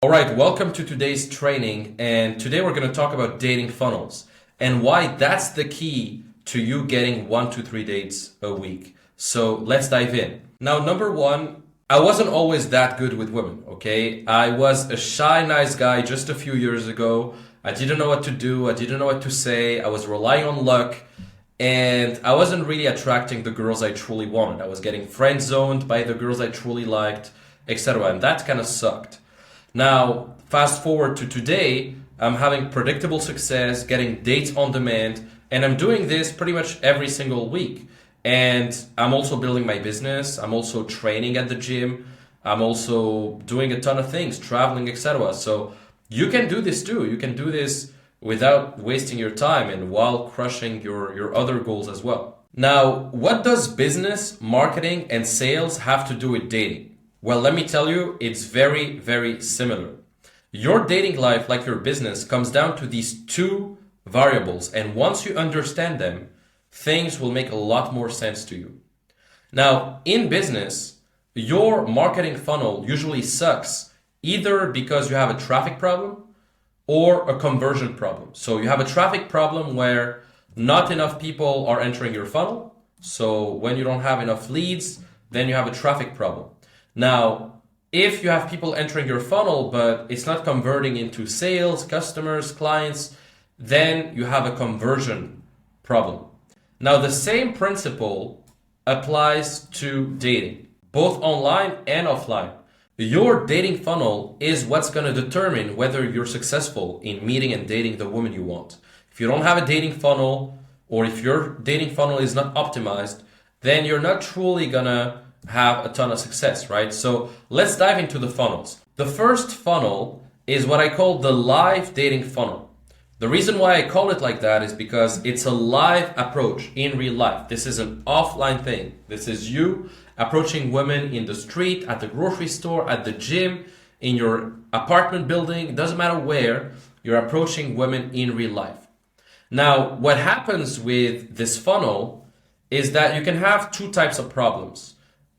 All right, welcome to today's training. And today we're going to talk about dating funnels and why that's the key to you getting 1 to 3 dates a week. So let's dive in. Now, number one, I wasn't always that good with women, okay? I was a shy, nice guy just a few years ago. I didn't know what to do. I didn't know what to say. I was relying on luck. And I wasn't really attracting the girls I truly wanted. I was getting friend zoned by the girls I truly liked, etc. And that kind of sucked. Now, fast forward to today, I'm having predictable success, getting dates on demand, and I'm doing this pretty much every single week. And I'm also building my business. I'm also training at the gym. I'm also doing a ton of things, traveling, etc. So you can do this too. You can do this without wasting your time and while crushing your other goals as well. Now, what does business, marketing, and sales have to do with dating? Well, let me tell you, it's very, very similar. Your dating life, like your business, comes down to these two variables. And once you understand them, things will make a lot more sense to you. Now, in business, your marketing funnel usually sucks either because you have a traffic problem or a conversion problem. So you have a traffic problem where not enough people are entering your funnel. So when you don't have enough leads, then you have a traffic problem. Now, if you have people entering your funnel, but it's not converting into sales, customers, clients, then you have a conversion problem. Now, the same principle applies to dating, both online and offline. Your dating funnel is what's going to determine whether you're successful in meeting and dating the woman you want. If you don't have a dating funnel, or if your dating funnel is not optimized, then you're not truly going to have a ton of success, right? So let's dive into the funnels. The first funnel is what I call the live dating funnel. The reason why I call it like that is because it's a live approach in real life. This is an offline thing. This is you approaching women in the street, at the grocery store, at the gym, in your apartment building. It doesn't matter where, you're approaching women in real life. Now, what happens with this funnel is that you can have two types of problems.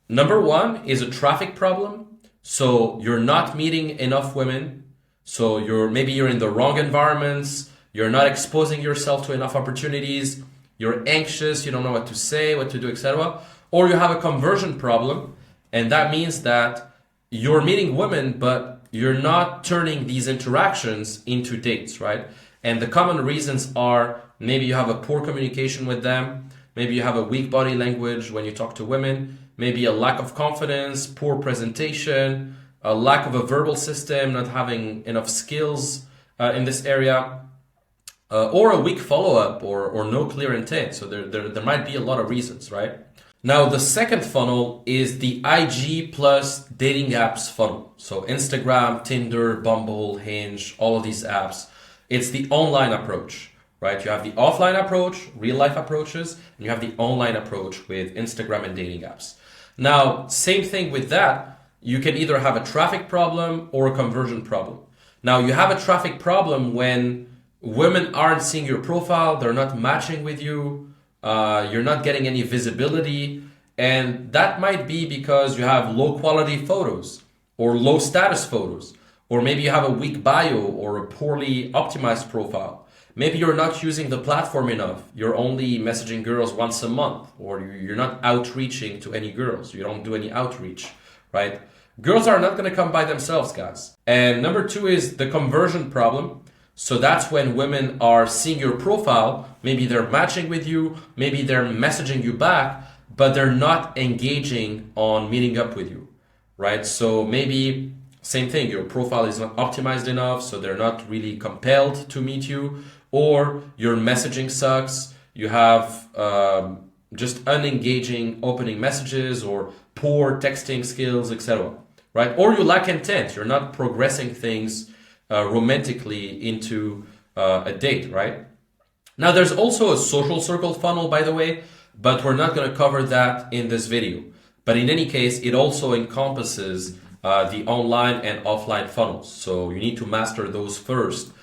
Number one is a traffic problem. So you're not meeting enough women. So maybe you're in the wrong environments. You're not exposing yourself to enough opportunities. You're anxious. You don't know what to say, what to do, etc. Or you have a conversion problem. And that means that you're meeting women, but you're not turning these interactions into dates, right? And the common reasons are maybe you have a poor communication with them. Maybe you have a weak body language when you talk to women. Maybe a lack of confidence, poor presentation, a lack of a verbal system, not having enough skills in this area, or a weak follow-up or no clear intent. So there might be a lot of reasons, right? Now, the second funnel is the IG plus dating apps funnel. So Instagram, Tinder, Bumble, Hinge, all of these apps. It's the online approach. Right? You have the offline approach, real life approaches, and you have the online approach with Instagram and dating apps. Now, same thing with that. You can either have a traffic problem or a conversion problem. Now, you have a traffic problem when women aren't seeing your profile, they're not matching with you, you're not getting any visibility, and that might be because you have low quality photos or low status photos, or maybe you have a weak bio or a poorly optimized profile. Maybe you're not using the platform enough. You're only messaging girls once a month, or you're not outreaching to any girls. You don't do any outreach, right? Girls are not going to come by themselves, guys. And number two is the conversion problem. So that's when women are seeing your profile. Maybe they're matching with you. Maybe they're messaging you back, but they're not engaging on meeting up with you, right? So maybe same thing, your profile is not optimized enough, so they're not really compelled to meet you. Or your messaging sucks, you have just unengaging opening messages or poor texting skills, etc. Right? Or you lack intent, you're not progressing things romantically into a date, right? Now, there's also a social circle funnel, by the way, but we're not going to cover that in this video. But in any case, it also encompasses the online and offline funnels. So you need to master those first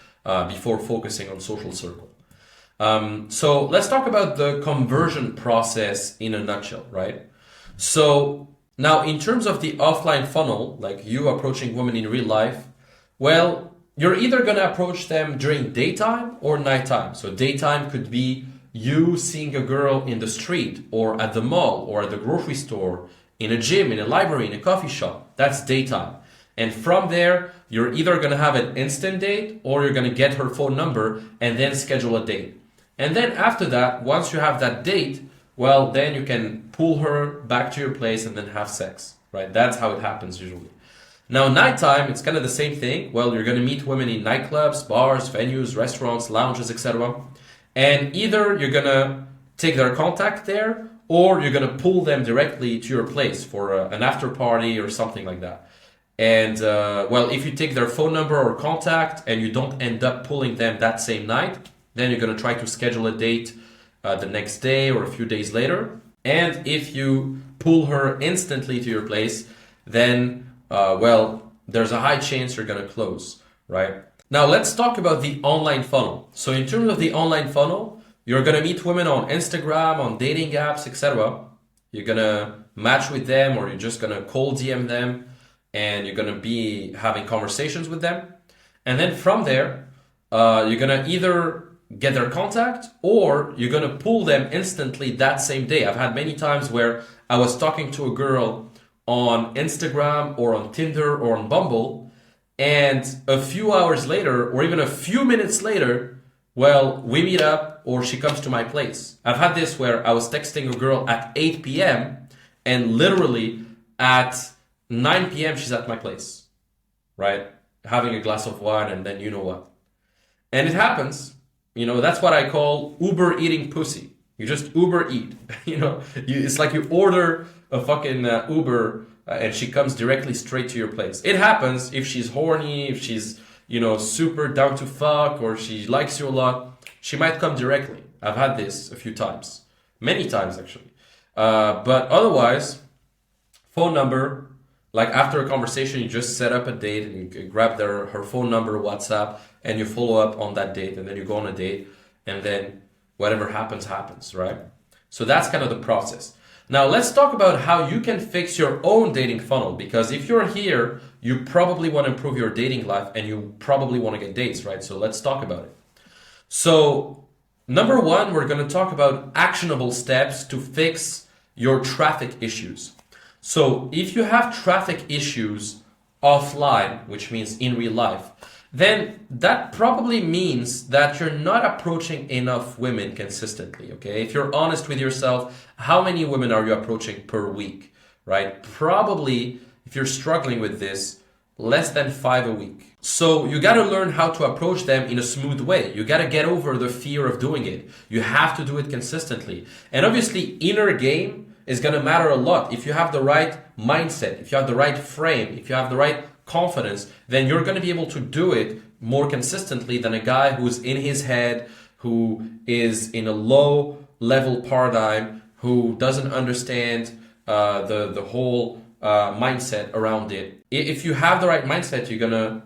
before focusing on social circle. So let's talk about the conversion process in a nutshell, right? So now in terms of the offline funnel, like you approaching women in real life, Well, you're either going to approach them during daytime or nighttime. So daytime could be you seeing a girl in the street or at the mall or at the grocery store, in a gym, in a library, in a coffee shop. That's daytime. And from there, you're either going to have an instant date or you're going to get her phone number and then schedule a date. And then after that, once you have that date, well, then you can pull her back to your place and then have sex, right? That's how it happens usually. Now, nighttime, it's kind of the same thing. Well, you're going to meet women in nightclubs, bars, venues, restaurants, lounges, etc. And either you're going to take their contact there or you're going to pull them directly to your place for an after party or something like that. And, well, if you take their phone number or contact and you don't end up pulling them that same night, then you're going to try to schedule a date the next day or a few days later. And if you pull her instantly to your place, then well, there's a high chance you're going to close, right? Now, let's talk about the online funnel. So in terms of the online funnel, you're going to meet women on Instagram, on dating apps, etc. You're going to match with them or you're just going to cold DM them and you're going to be having conversations with them. And then from there, you're going to either get their contact or you're going to pull them instantly that same day. I've had many times where I was talking to a girl on Instagram or on Tinder or on Bumble, and a few hours later or even a few minutes later, well, we meet up or she comes to my place. I've had this where I was texting a girl at 8 p.m. and literally at 9 p.m. she's at my place, right? Having a glass of wine and then you know what. And it happens, you know, that's what I call Uber eating pussy. You just Uber eat, you know, it's like you order a fucking Uber and she comes directly straight to your place. It happens if she's horny, if she's, you know, super down to fuck or she likes you a lot, she might come directly. I've had this a few times, many times actually. But otherwise, phone number, like after a conversation, you just set up a date and you grab her phone number, WhatsApp, and you follow up on that date and then you go on a date and then whatever happens, happens, right? So that's kind of the process. Now let's talk about how you can fix your own dating funnel, because if you're here, you probably want to improve your dating life and you probably want to get dates, right? So let's talk about it. So number one, we're going to talk about actionable steps to fix your traffic issues. So if you have traffic issues offline, which means in real life, then that probably means that you're not approaching enough women consistently, okay? If you're honest with yourself, how many women are you approaching per week, right? Probably, if you're struggling with this, less than 5 a week. So you got to learn how to approach them in a smooth way. You got to get over the fear of doing it. You have to do it consistently. And obviously, inner game is going to matter a lot. If you have the right mindset, if you have the right frame, if you have the right confidence, then you're going to be able to do it more consistently than a guy who's in his head, who is in a low level paradigm, who doesn't understand the whole mindset around it. If you have the right mindset, you're going to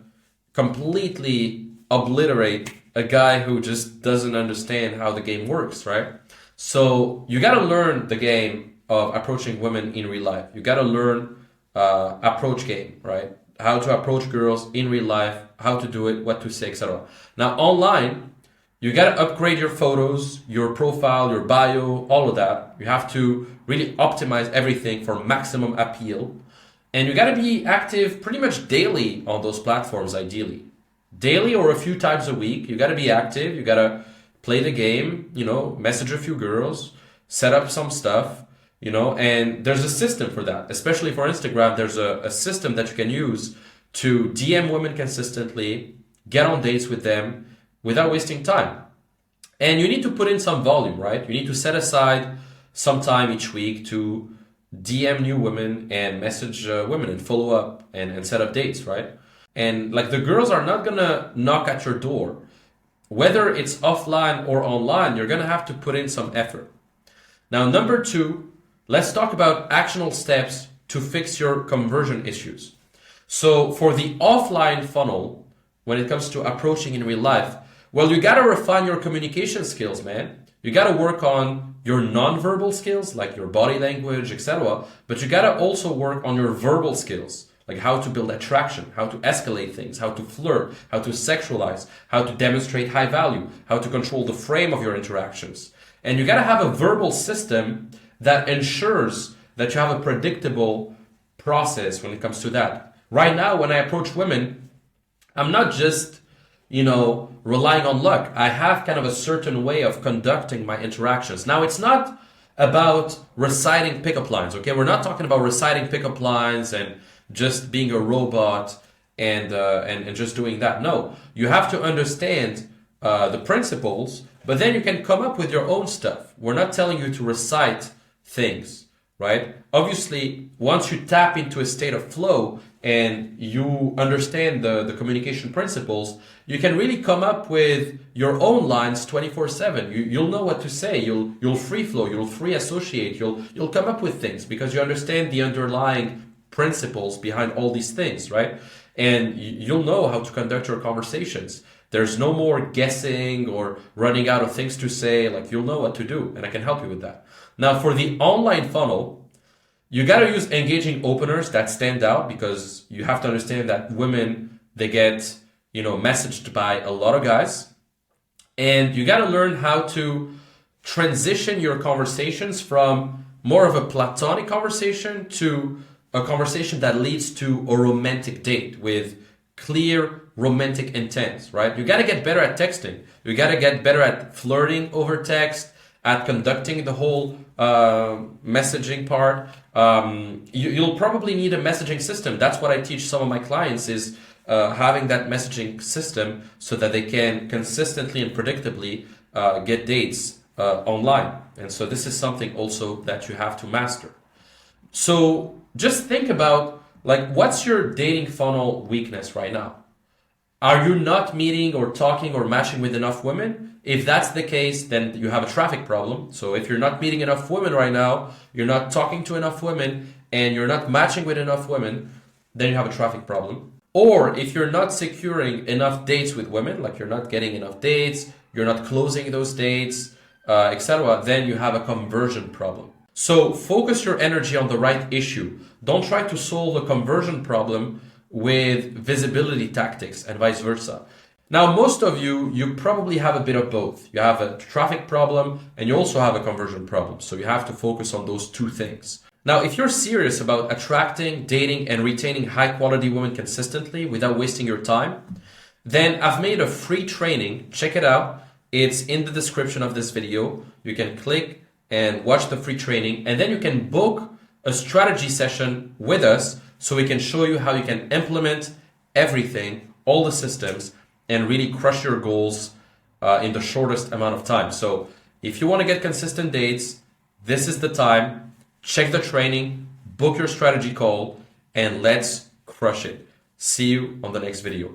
completely obliterate a guy who just doesn't understand how the game works, right? So you got to learn the game of approaching women in real life. You got to learn approach game, right? How to approach girls in real life, how to do it, what to say, etc. Now, online, you got to upgrade your photos, your profile, your bio, all of that. You have to really optimize everything for maximum appeal. And you got to be active pretty much daily on those platforms, ideally. Daily or a few times a week, you got to be active. You got to play the game, you know, message a few girls, set up some stuff. You know, and there's a system for that, especially for Instagram. There's a system that you can use to DM women consistently, get on dates with them without wasting time. And you need to put in some volume, right? You need to set aside some time each week to DM new women and message women and follow up and set up dates, right? And like the girls are not gonna knock at your door. Whether it's offline or online, you're gonna have to put in some effort. Now, number two, let's talk about actionable steps to fix your conversion issues. So for the offline funnel, when it comes to approaching in real life, well, you got to refine your communication skills, man. You got to work on your nonverbal skills, like your body language, etc. But you got to also work on your verbal skills, like how to build attraction, how to escalate things, how to flirt, how to sexualize, how to demonstrate high value, how to control the frame of your interactions. And you got to have a verbal system that ensures that you have a predictable process when it comes to that. Right now, when I approach women, I'm not just, relying on luck. I have kind of a certain way of conducting my interactions. Now, it's not about reciting pickup lines, okay? We're not talking about reciting pickup lines and just being a robot and just doing that. No, you have to understand the principles, but then you can come up with your own stuff. We're not telling you to recite things, right? Obviously, once you tap into a state of flow and you understand the communication principles, you can really come up with your own lines 24/7. You'll know what to say. You'll free flow. You'll free associate. You'll come up with things because you understand the underlying principles behind all these things, right? And you'll know how to conduct your conversations. There's no more guessing or running out of things to say. Like, you'll know what to do, and I can help you with that. Now, for the online funnel, you got to use engaging openers that stand out, because you have to understand that women, they get, messaged by a lot of guys. And you got to learn how to transition your conversations from more of a platonic conversation to a conversation that leads to a romantic date with clear romantic intent, right? You got to get better at texting. You got to get better at flirting over text, at conducting the whole messaging part. You'll probably need a messaging system. That's what I teach some of my clients, is having that messaging system so that they can consistently and predictably get dates online. And so this is something also that you have to master. So just think about, what's your dating funnel weakness right now? Are you not meeting or talking or matching with enough women? If that's the case, then you have a traffic problem. So if you're not meeting enough women right now, you're not talking to enough women, and you're not matching with enough women, then you have a traffic problem. Or if you're not securing enough dates with women, like you're not getting enough dates, you're not closing those dates, etc., then you have a conversion problem. So focus your energy on the right issue. Don't try to solve a conversion problem with visibility tactics and vice versa. Now, most of you probably have a bit of both. You have a traffic problem and you also have a conversion problem. So you have to focus on those two things. Now, if you're serious about attracting, dating, and retaining high quality women consistently without wasting your time, then I've made a free training. Check it out. It's in the description of this video. You can click and watch the free training, and then you can book a strategy session with us so we can show you how you can implement everything, all the systems, and really crush your goals in the shortest amount of time. So if you want to get consistent dates, this is the time. Check the training, book your strategy call, and let's crush it. See you on the next video.